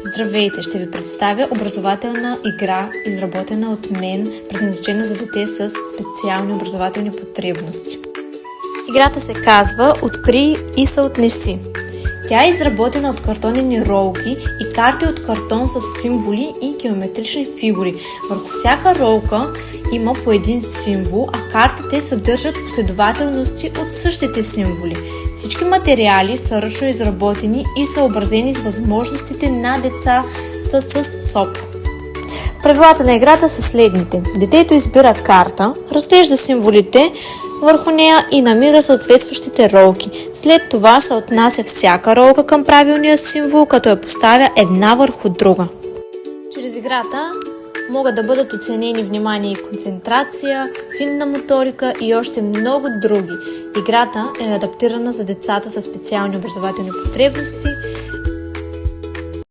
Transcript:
Здравейте! Ще ви представя образователна игра, изработена от мен, предназначена за дете с специални образователни потребности. Играта се казва "Откри и съотнеси". Тя е изработена от картонени ролки и карти от картон с символи и геометрични фигури. Върху всяка ролка има по един символ, а картите съдържат последователности от същите символи. Всички материали са ръчно изработени и съобразени с възможностите на децата с СОП. Правилата на играта са следните. Детето избира карта, разглежда символите върху нея и намира съответстващите ролки. След това се отнася всяка ролка към правилния символ, като я поставя една върху друга. Чрез играта могат да бъдат оценени внимание и концентрация, финна моторика и още много други. Играта е адаптирана за децата със специални образователни потребности